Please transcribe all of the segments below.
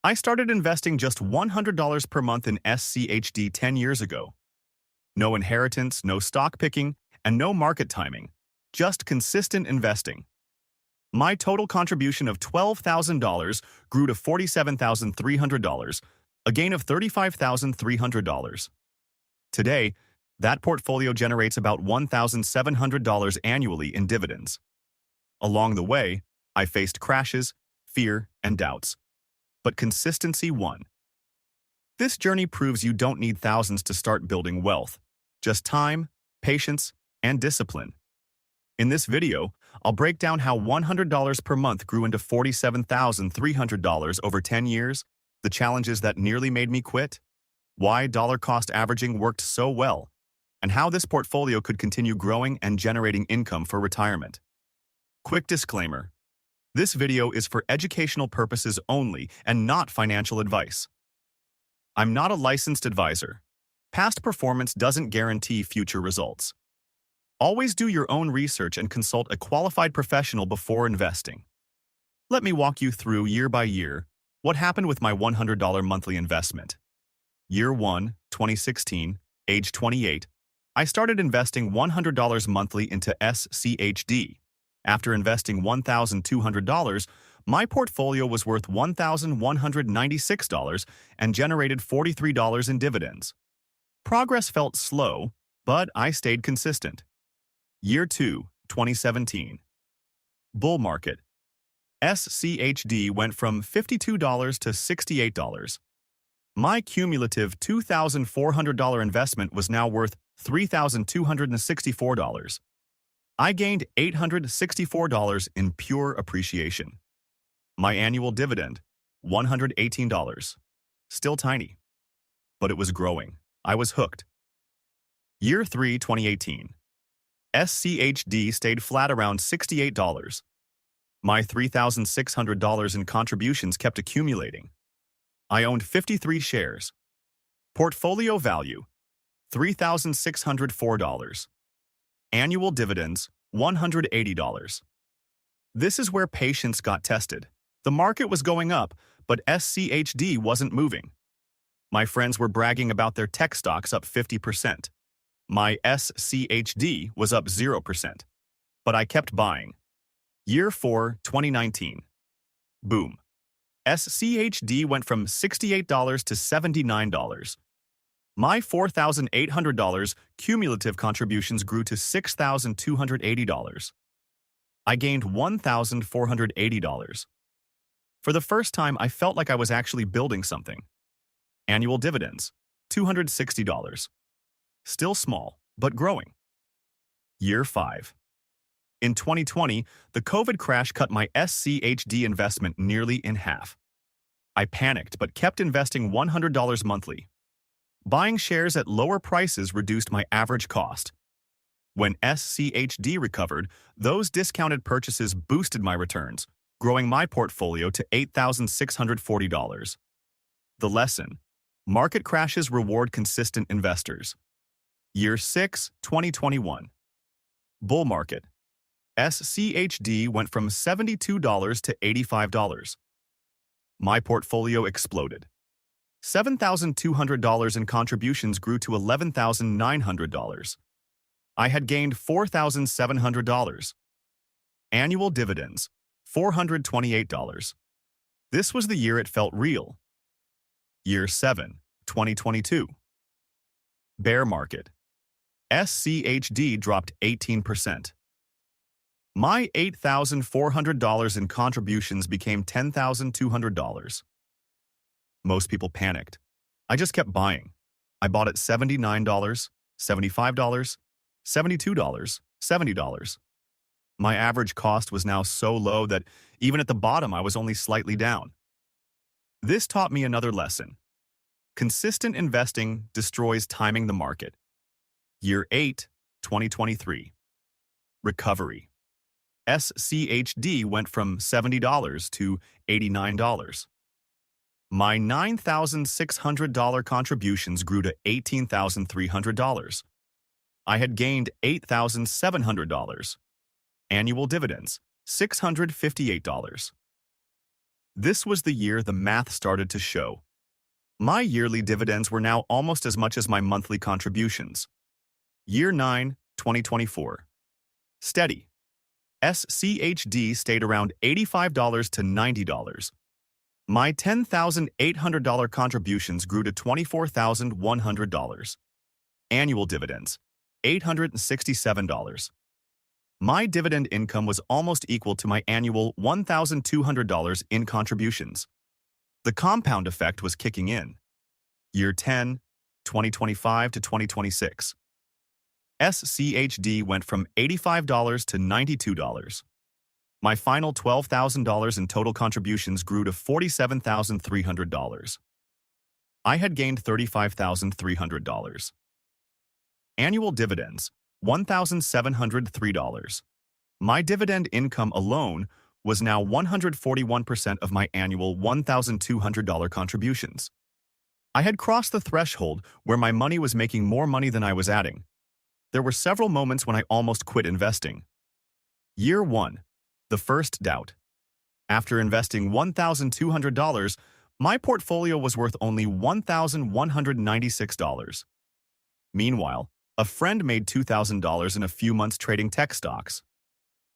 I started investing just $100 per month in SCHD 10 years ago. No inheritance, no stock picking, and no market timing. Just consistent investing. My total contribution of $12,000 grew to $47,300, a gain of $35,300. Today, that portfolio generates about $1,700 annually in dividends. Along the way, I faced crashes, fear, and doubts. But consistency won. This journey proves you don't need thousands to start building wealth. Just time, patience, and discipline. In this video, I'll break down how $100 per month grew into $47,300 over 10 years, the challenges that nearly made me quit, why dollar-cost averaging worked so well, and how this portfolio could continue growing and generating income for retirement. Quick disclaimer. This video is for educational purposes only and not financial advice. I'm not a licensed advisor. Past performance doesn't guarantee future results. Always do your own research and consult a qualified professional before investing. Let me walk you through year by year what happened with my $100 monthly investment. Year 1, 2016, age 28, I started investing $100 monthly into SCHD. After investing $1,200, my portfolio was worth $1,196 and generated $43 in dividends. Progress felt slow, but I stayed consistent. Year 2, 2017. Bull market. SCHD went from $52 to $68. My cumulative $2,400 investment was now worth $3,264. I gained $864 in pure appreciation. My annual dividend, $118. Still tiny, but it was growing. I was hooked. Year 3, 2018. SCHD stayed flat around $68. My $3,600 in contributions kept accumulating. I owned 53 shares. Portfolio value, $3,604. Annual dividends, $180. This is where patience got tested. The market was going up, but SCHD wasn't moving. My friends were bragging about their tech stocks up 50%. My SCHD was up 0%. But I kept buying. Year 4, 2019. Boom. SCHD went from $68 to $79. My $4,800 cumulative contributions grew to $6,280. I gained $1,480. For the first time, I felt like I was actually building something. Annual dividends, $260. Still small, but growing. Year 5. In 2020, the COVID crash cut my SCHD investment nearly in half. I panicked but kept investing $100 monthly. Buying shares at lower prices reduced my average cost. When SCHD recovered, those discounted purchases boosted my returns, growing my portfolio to $8,640. The lesson: market crashes reward consistent investors. Year 6, 2021. Bull market. SCHD went from $72 to $85. My portfolio exploded. $7,200 in contributions grew to $11,900. I had gained $4,700. Annual dividends, $428. This was the year it felt real. Year 7, 2022. Bear market. SCHD dropped 18%. My $8,400 in contributions became $10,200. Most people panicked. I just kept buying. I bought at $79, $75, $72, $70. My average cost was now so low that even at the bottom I was only slightly down. This taught me another lesson. Consistent investing destroys timing the market. Year 8, 2023. Recovery. SCHD went from $70 to $89. My $9,600 contributions grew to $18,300. I had gained $8,700. Annual dividends, $658. This was the year the math started to show. My yearly dividends were now almost as much as my monthly contributions. Year 9, 2024. Steady. SCHD stayed around $85 to $90. My $10,800 contributions grew to $24,100. Annual dividends, $867. My dividend income was almost equal to my annual $1,200 in contributions. The compound effect was kicking in. Year 10, 2025 to 2026. SCHD went from $85 to $92. My final $12,000 in total contributions grew to $47,300. I had gained $35,300. Annual dividends, $1,703. My dividend income alone was now 141% of my annual $1,200 contributions. I had crossed the threshold where my money was making more money than I was adding. There were several moments when I almost quit investing. Year 1. The first doubt. After investing $1,200, my portfolio was worth only $1,196. Meanwhile, a friend made $2,000 in a few months trading tech stocks.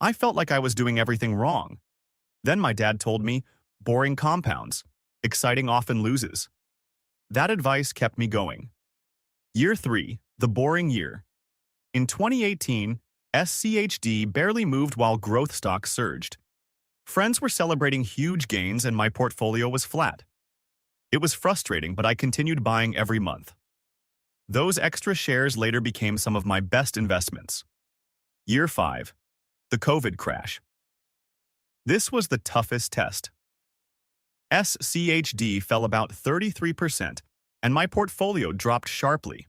I felt like I was doing everything wrong. Then my dad told me, boring compounds. Exciting often loses. That advice kept me going. Year 3. The boring year. In 2018, SCHD barely moved while growth stocks surged. Friends were celebrating huge gains and my portfolio was flat. It was frustrating, but I continued buying every month. Those extra shares later became some of my best investments. Year 5. The COVID crash. This was the toughest test. SCHD fell about 33%, and my portfolio dropped sharply.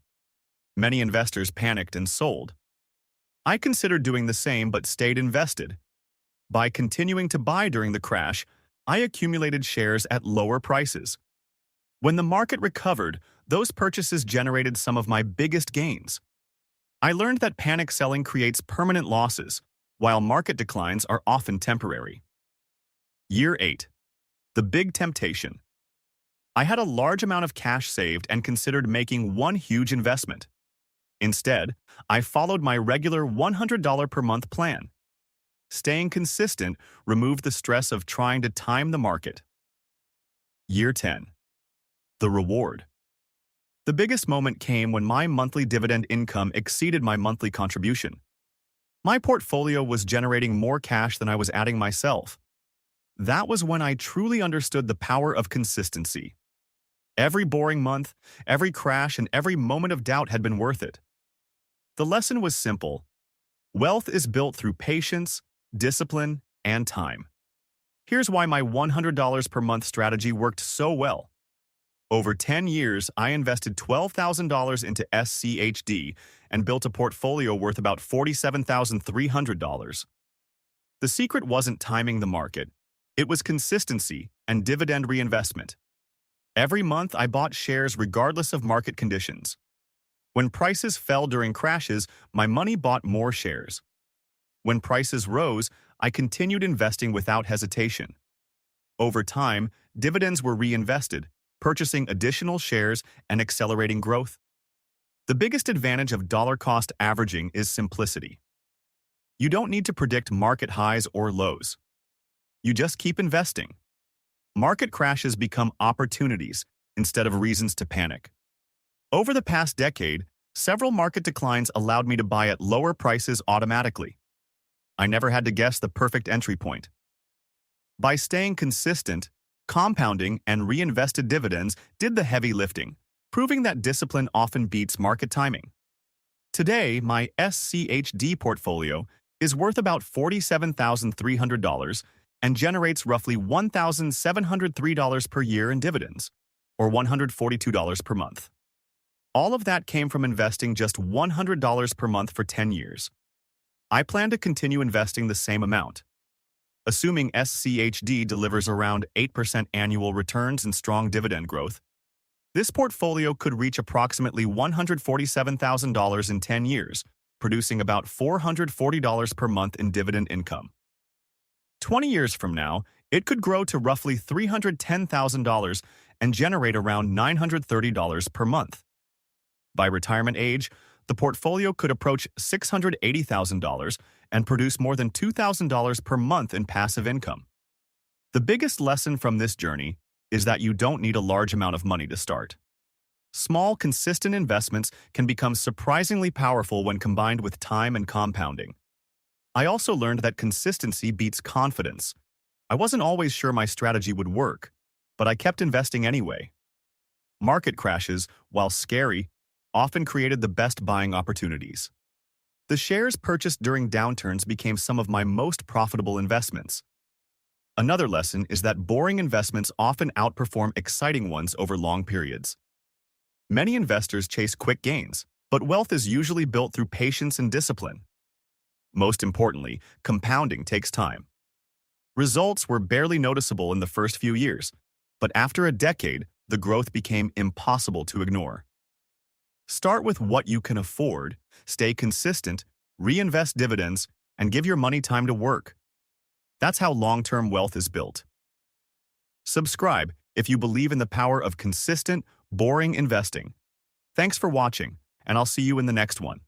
Many investors panicked and sold. I considered doing the same but stayed invested. By continuing to buy during the crash, I accumulated shares at lower prices. When the market recovered, those purchases generated some of my biggest gains. I learned that panic selling creates permanent losses, while market declines are often temporary. Year 8. The big temptation. I had a large amount of cash saved and considered making one huge investment. Instead, I followed my regular $100 per month plan. Staying consistent removed the stress of trying to time the market. Year 10. The reward. The biggest moment came when my monthly dividend income exceeded my monthly contribution. My portfolio was generating more cash than I was adding myself. That was when I truly understood the power of consistency. Every boring month, every crash, and every moment of doubt had been worth it. The lesson was simple. Wealth is built through patience, discipline, and time. Here's why my $100 per month strategy worked so well. Over 10 years, I invested $12,000 into SCHD and built a portfolio worth about $47,300. The secret wasn't timing the market. It was consistency and dividend reinvestment. Every month, I bought shares regardless of market conditions. When prices fell during crashes, my money bought more shares. When prices rose, I continued investing without hesitation. Over time, dividends were reinvested, purchasing additional shares and accelerating growth. The biggest advantage of dollar-cost averaging is simplicity. You don't need to predict market highs or lows. You just keep investing. Market crashes become opportunities instead of reasons to panic. Over the past decade, several market declines allowed me to buy at lower prices automatically. I never had to guess the perfect entry point. By staying consistent, compounding and reinvested dividends did the heavy lifting, proving that discipline often beats market timing. Today, my SCHD portfolio is worth about $47,300 and generates roughly $1,703 per year in dividends, or $142 per month. All of that came from investing just $100 per month for 10 years. I plan to continue investing the same amount. Assuming SCHD delivers around 8% annual returns and strong dividend growth, this portfolio could reach approximately $147,000 in 10 years, producing about $440 per month in dividend income. 20 years from now, it could grow to roughly $310,000 and generate around $930 per month. By retirement age, the portfolio could approach $680,000 and produce more than $2,000 per month in passive income. The biggest lesson from this journey is that you don't need a large amount of money to start. Small, consistent investments can become surprisingly powerful when combined with time and compounding. I also learned that consistency beats confidence. I wasn't always sure my strategy would work, but I kept investing anyway. Market crashes, while scary, often created the best buying opportunities. The shares purchased during downturns became some of my most profitable investments. Another lesson is that boring investments often outperform exciting ones over long periods. Many investors chase quick gains, but wealth is usually built through patience and discipline. Most importantly, compounding takes time. Results were barely noticeable in the first few years, but after a decade, the growth became impossible to ignore. Start with what you can afford, stay consistent, reinvest dividends, and give your money time to work. That's how long-term wealth is built. Subscribe if you believe in the power of consistent, boring investing. Thanks for watching, and I'll see you in the next one.